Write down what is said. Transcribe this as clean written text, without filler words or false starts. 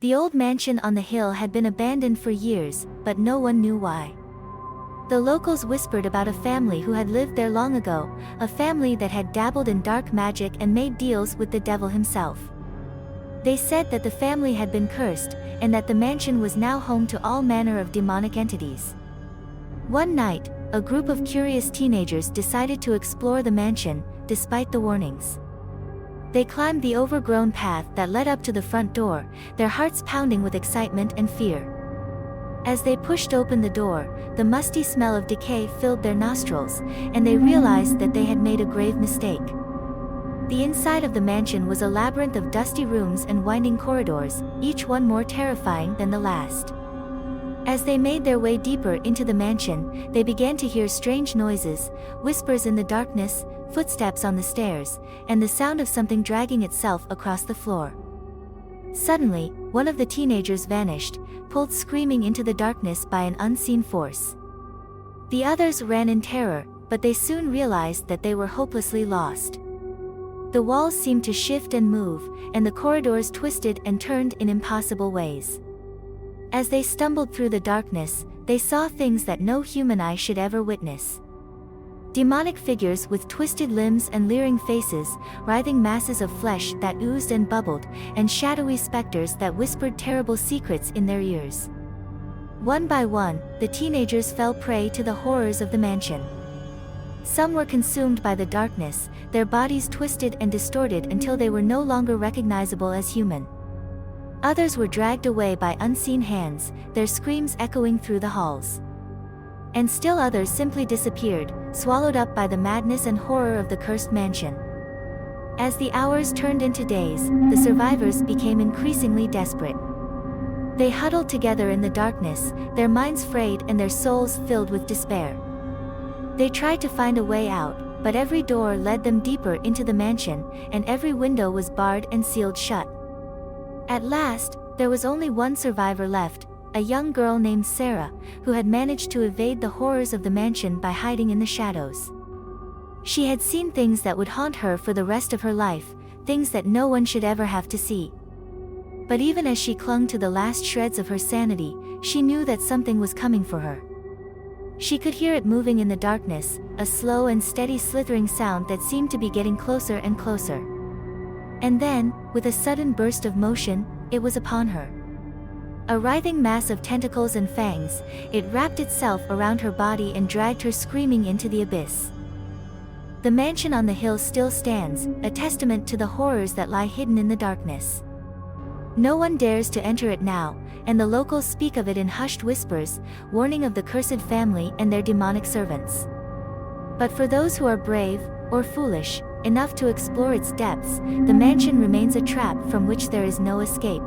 The old mansion on the hill had been abandoned for years, but no one knew why. The locals whispered about a family who had lived there long ago, a family that had dabbled in dark magic and made deals with the devil himself. They said that the family had been cursed, and that the mansion was now home to all manner of demonic entities. One night, a group of curious teenagers decided to explore the mansion, despite the warnings. They climbed the overgrown path that led up to the front door, their hearts pounding with excitement and fear. As they pushed open the door, the musty smell of decay filled their nostrils, and they realized that they had made a grave mistake. The inside of the mansion was a labyrinth of dusty rooms and winding corridors, each one more terrifying than the last. As they made their way deeper into the mansion, they began to hear strange noises, whispers in the darkness, footsteps on the stairs, and the sound of something dragging itself across the floor. Suddenly, one of the teenagers vanished, pulled screaming into the darkness by an unseen force. The others ran in terror, but they soon realized that they were hopelessly lost. The walls seemed to shift and move, and the corridors twisted and turned in impossible ways. As they stumbled through the darkness, they saw things that no human eye should ever witness. Demonic figures with twisted limbs and leering faces, writhing masses of flesh that oozed and bubbled, and shadowy specters that whispered terrible secrets in their ears. One by one, the teenagers fell prey to the horrors of the mansion. Some were consumed by the darkness, their bodies twisted and distorted until they were no longer recognizable as human. Others were dragged away by unseen hands, their screams echoing through the halls. And still others simply disappeared, swallowed up by the madness and horror of the cursed mansion. As the hours turned into days, the survivors became increasingly desperate. They huddled together in the darkness, their minds frayed and their souls filled with despair. They tried to find a way out, but every door led them deeper into the mansion, and every window was barred and sealed shut. At last, there was only one survivor left, a young girl named Sarah, who had managed to evade the horrors of the mansion by hiding in the shadows. She had seen things that would haunt her for the rest of her life, things that no one should ever have to see. But even as she clung to the last shreds of her sanity, she knew that something was coming for her. She could hear it moving in the darkness, a slow and steady slithering sound that seemed to be getting closer and closer. And then, with a sudden burst of motion, it was upon her. A writhing mass of tentacles and fangs, it wrapped itself around her body and dragged her screaming into the abyss. The mansion on the hill still stands, a testament to the horrors that lie hidden in the darkness. No one dares to enter it now, and the locals speak of it in hushed whispers, warning of the cursed family and their demonic servants. But for those who are brave, or foolish, enough to explore its depths, the mansion remains a trap from which there is no escape.